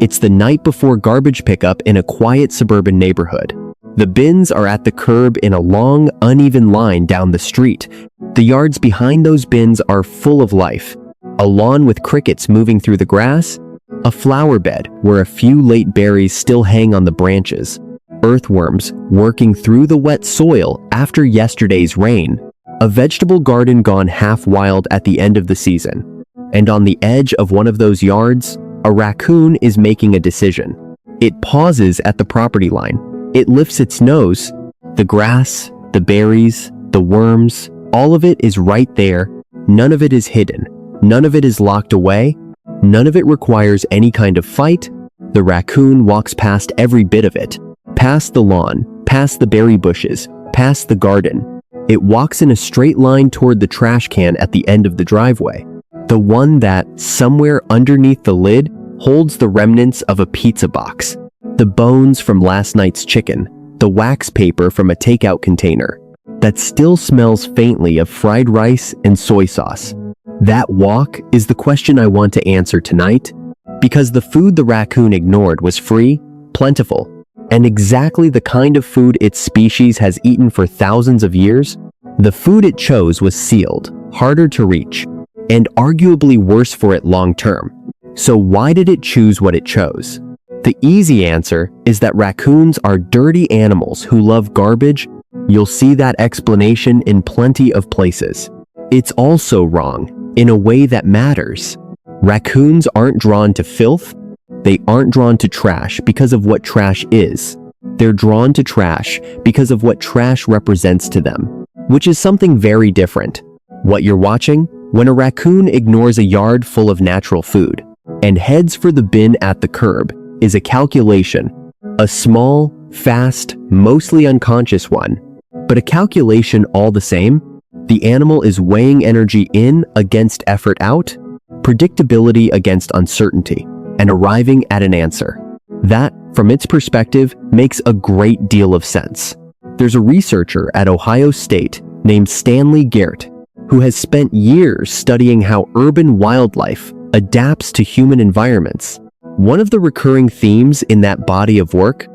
It's the night before garbage pickup in a quiet suburban neighborhood. The bins are at the curb in a long, uneven line down the street. The yards behind those bins are full of life. A lawn with crickets moving through the grass, a flower bed where a few late berries still hang on the branches, earthworms working through the wet soil after yesterday's rain, a vegetable garden gone half wild at the end of the season. And on the edge of one of those yards, a raccoon is making a decision. It pauses at the property line. It lifts its nose. The grass, the berries, the worms, all of it is right there. None of it is hidden. None of it is locked away. None of it requires any kind of fight. The raccoon walks past every bit of it. Past the lawn, past the berry bushes, past the garden. It walks in a straight line toward the trash can at the end of the driveway. The one that, somewhere underneath the lid, holds the remnants of a pizza box. The bones from last night's chicken. The wax paper from a takeout container that still smells faintly of fried rice and soy sauce. That walk is the question I want to answer tonight, because the food the raccoon ignored was free, plentiful, and exactly the kind of food its species has eaten for thousands of years. The food it chose was sealed, harder to reach, and arguably worse for it long term. So why did it choose what it chose? The easy answer is that raccoons are dirty animals who love garbage. You'll see that explanation in plenty of places. It's also wrong, in a way that matters. Raccoons aren't drawn to filth. They aren't drawn to trash because of what trash is. They're drawn to trash because of what trash represents to them, which is something very different. What you're watching? When a raccoon ignores a yard full of natural food and heads for the bin at the curb is a calculation, a small, fast, mostly unconscious one, but a calculation all the same. The animal is weighing energy in against effort out, predictability against uncertainty, and arriving at an answer. That, from its perspective, makes a great deal of sense. There's a researcher at Ohio State named Stanley Gehrt who has spent years studying how urban wildlife adapts to human environments. One of the recurring themes in that body of work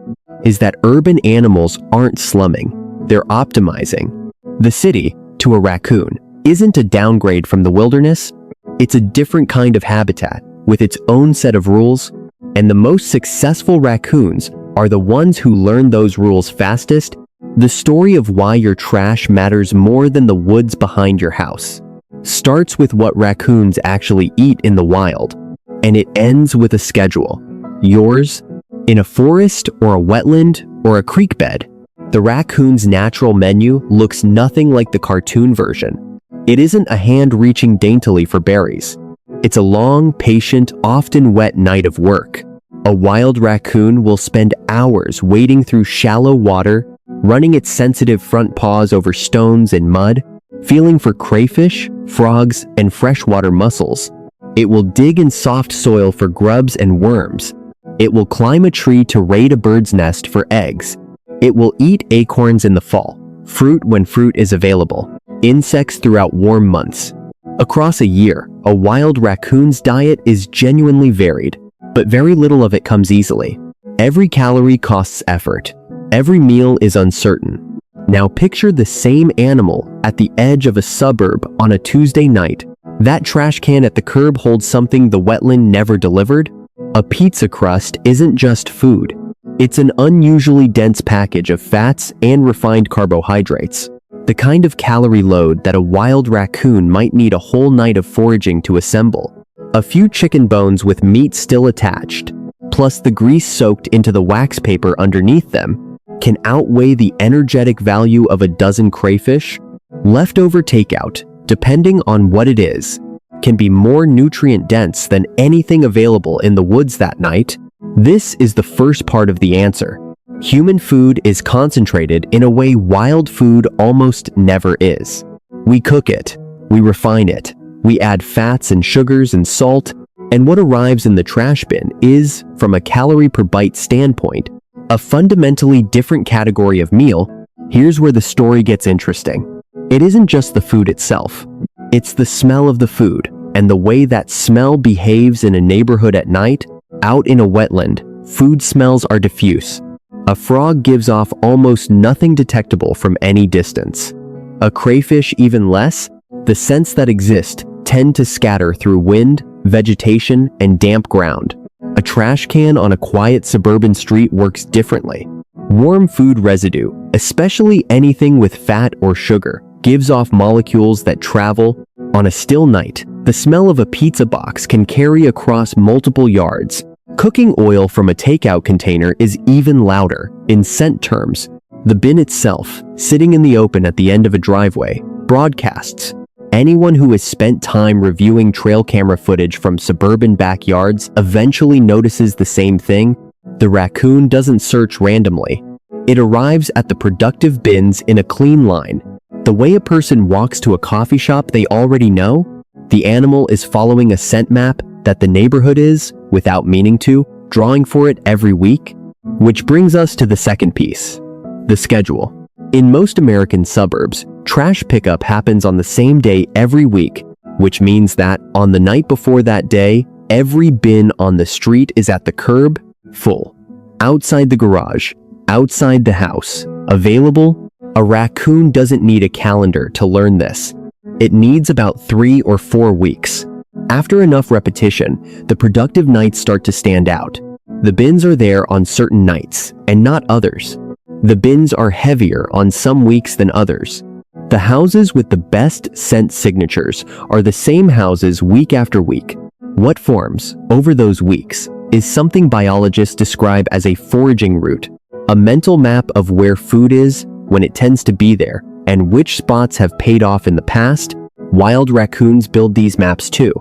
is that urban animals aren't slumming, they're optimizing. The city, to a raccoon, isn't a downgrade from the wilderness. It's a different kind of habitat with its own set of rules, and the most successful raccoons are the ones who learn those rules fastest. The story of why your trash matters more than the woods behind your house starts with what raccoons actually eat in the wild, and it ends with a schedule. Yours? In a forest or a wetland or a creek bed, the raccoon's natural menu looks nothing like the cartoon version. It isn't a hand reaching daintily for berries. It's a long, patient, often wet night of work. A wild raccoon will spend hours wading through shallow water, running its sensitive front paws over stones and mud, feeling for crayfish, frogs, and freshwater mussels. It will dig in soft soil for grubs and worms. It will climb a tree to raid a bird's nest for eggs. It will eat acorns in the fall, fruit when fruit is available, insects throughout warm months. Across a year, a wild raccoon's diet is genuinely varied, but very little of it comes easily. Every calorie costs effort. Every meal is uncertain. Now picture the same animal at the edge of a suburb on a Tuesday night. That trash can at the curb holds something the wetland never delivered. A pizza crust isn't just food. It's an unusually dense package of fats and refined carbohydrates. The kind of calorie load that a wild raccoon might need a whole night of foraging to assemble. A few chicken bones with meat still attached, plus the grease soaked into the wax paper underneath them, can outweigh the energetic value of a dozen crayfish. Leftover takeout, depending on what it is, can be more nutrient-dense than anything available in the woods that night. This is the first part of the answer. Human food is concentrated in a way wild food almost never is. We cook it, we refine it, we add fats and sugars and salt, and what arrives in the trash bin is, from a calorie per bite standpoint, a fundamentally different category of meal. Here's where the story gets interesting. It isn't just the food itself. It's the smell of the food, and the way that smell behaves in a neighborhood at night. Out in a wetland, food smells are diffuse. A frog gives off almost nothing detectable from any distance. A crayfish even less. The scents that exist tend to scatter through wind, vegetation, and damp ground. A trash can on a quiet suburban street works differently. Warm food residue, especially anything with fat or sugar, gives off molecules that travel. On a still night, the smell of a pizza box can carry across multiple yards. Cooking oil from a takeout container is even louder. In scent terms, the bin itself, sitting in the open at the end of a driveway, broadcasts. Anyone who has spent time reviewing trail camera footage from suburban backyards eventually notices the same thing. The raccoon doesn't search randomly. It arrives at the productive bins in a clean line. The way a person walks to a coffee shop they already know, the animal is following a scent map that the neighborhood is, without meaning to, drawing for it every week. Which brings us to the second piece, the schedule. In most American suburbs, trash pickup happens on the same day every week, which means that on the night before that day, every bin on the street is at the curb, full. Outside the garage, outside the house, available. A raccoon doesn't need a calendar to learn this. It needs about 3 or 4 weeks. After enough repetition, the productive nights start to stand out. The bins are there on certain nights, and not others. The bins are heavier on some weeks than others. The houses with the best scent signatures are the same houses week after week. What forms, over those weeks, is something biologists describe as a foraging route, a mental map of where food is, when it tends to be there, and which spots have paid off in the past. Wild raccoons build these maps too.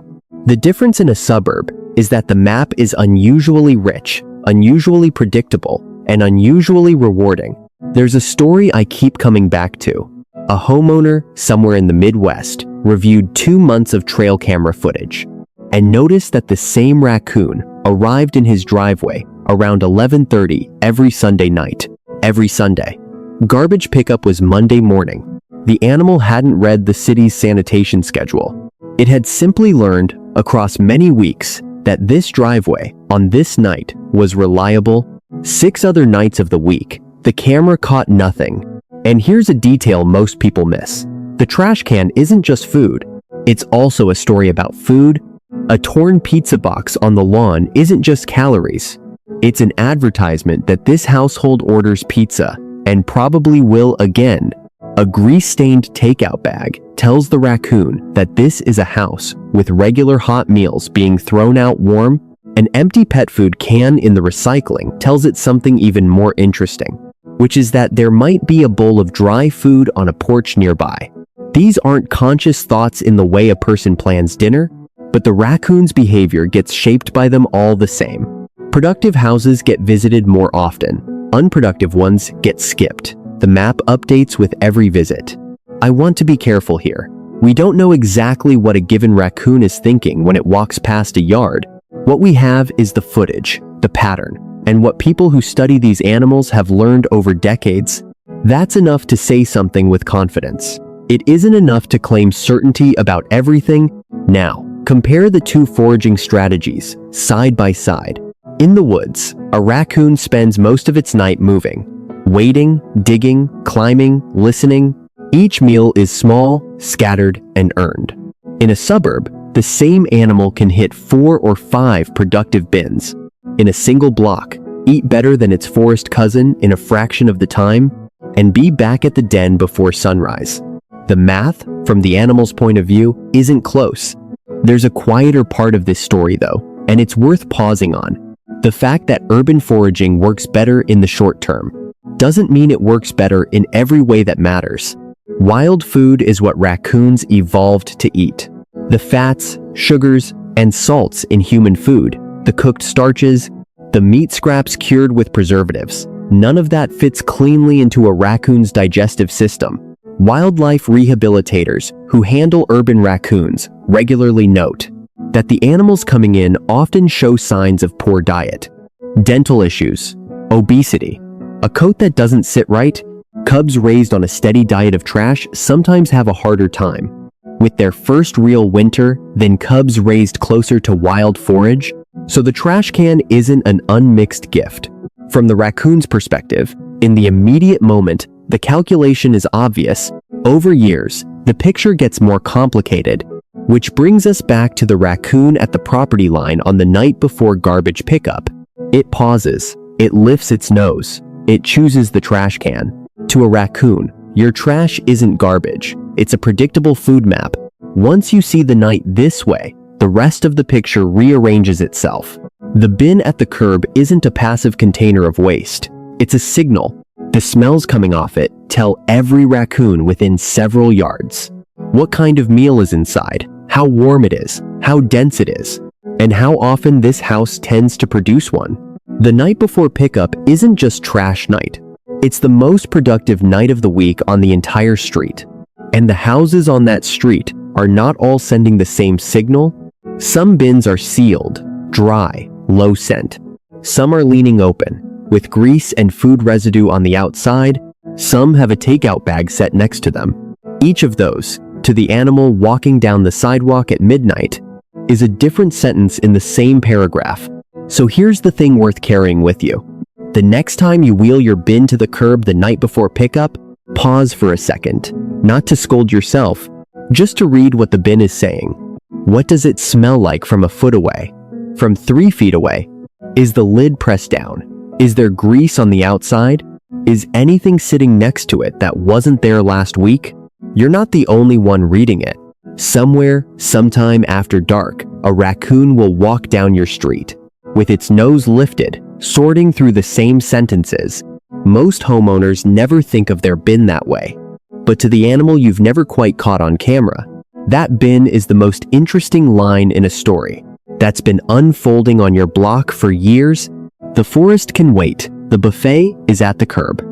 The difference in a suburb is that the map is unusually rich, unusually predictable, and unusually rewarding. There's a story I keep coming back to. A homeowner somewhere in the Midwest reviewed 2 months of trail camera footage and noticed that the same raccoon arrived in his driveway around 11:30 every Sunday night. Every Sunday. Garbage pickup was Monday morning. The animal hadn't read the city's sanitation schedule. It had simply learned, across many weeks, that this driveway, on this night, was reliable. 6 other nights of the week, the camera caught nothing. And here's a detail most people miss. The trash can isn't just food. It's also a story about food. A torn pizza box on the lawn isn't just calories. It's an advertisement that this household orders pizza, and probably will again. A grease-stained takeout bag tells the raccoon that this is a house with regular hot meals being thrown out warm. An empty pet food can in the recycling tells it something even more interesting, which is that there might be a bowl of dry food on a porch nearby. These aren't conscious thoughts in the way a person plans dinner, but the raccoon's behavior gets shaped by them all the same. Productive houses get visited more often. Unproductive ones get skipped. The map updates with every visit. I want to be careful here. We don't know exactly what a given raccoon is thinking when it walks past a yard. What we have is the footage, the pattern, and what people who study these animals have learned over decades. That's enough to say something with confidence. It isn't enough to claim certainty about everything. Now, compare the 2 foraging strategies, side by side. In the woods, a raccoon spends most of its night moving, wading, digging, climbing, listening. Each meal is small, scattered, and earned. In a suburb, the same animal can hit 4 or 5 productive bins in a single block, eat better than its forest cousin in a fraction of the time, and be back at the den before sunrise. The math, from the animal's point of view, isn't close. There's a quieter part of this story though, and it's worth pausing on. The fact that urban foraging works better in the short term doesn't mean it works better in every way that matters. Wild food is what raccoons evolved to eat. The fats, sugars, and salts in human food, the cooked starches, the meat scraps cured with preservatives, none of that fits cleanly into a raccoon's digestive system. Wildlife rehabilitators who handle urban raccoons regularly note that the animals coming in often show signs of poor diet, dental issues, obesity, a coat that doesn't sit right. Cubs raised on a steady diet of trash sometimes have a harder time with their first real winter than cubs raised closer to wild forage. So the trash can isn't an unmixed gift. From the raccoon's perspective, in the immediate moment, the calculation is obvious. Over years, the picture gets more complicated, which brings us back to the raccoon at the property line on the night before garbage pickup. It pauses, it lifts its nose, it chooses the trash can. To a raccoon, your trash isn't garbage, it's a predictable food map. Once you see the night this way, the rest of the picture rearranges itself. The bin at the curb isn't a passive container of waste, it's a signal. The smells coming off it tell every raccoon within several yards what kind of meal is inside, how warm it is, how dense it is, and how often this house tends to produce one. The night before pickup isn't just trash night. It's the most productive night of the week on the entire street. And the houses on that street are not all sending the same signal. Some bins are sealed, dry, low scent. Some are leaning open, with grease and food residue on the outside. Some have a takeout bag set next to them. Each of those, to the animal walking down the sidewalk at midnight, is a different sentence in the same paragraph. So here's the thing worth carrying with you. The next time you wheel your bin to the curb the night before pickup, pause for a second, not to scold yourself, just to read what the bin is saying. What does it smell like from a foot away? From 3 feet away? Is the lid pressed down? Is there grease on the outside? Is anything sitting next to it that wasn't there last week? You're not the only one reading it. Somewhere, sometime after dark, a raccoon will walk down your street, with its nose lifted, sorting through the same sentences. Most homeowners never think of their bin that way. But to the animal you've never quite caught on camera, that bin is the most interesting line in a story that's been unfolding on your block for years. The forest can wait. The buffet is at the curb.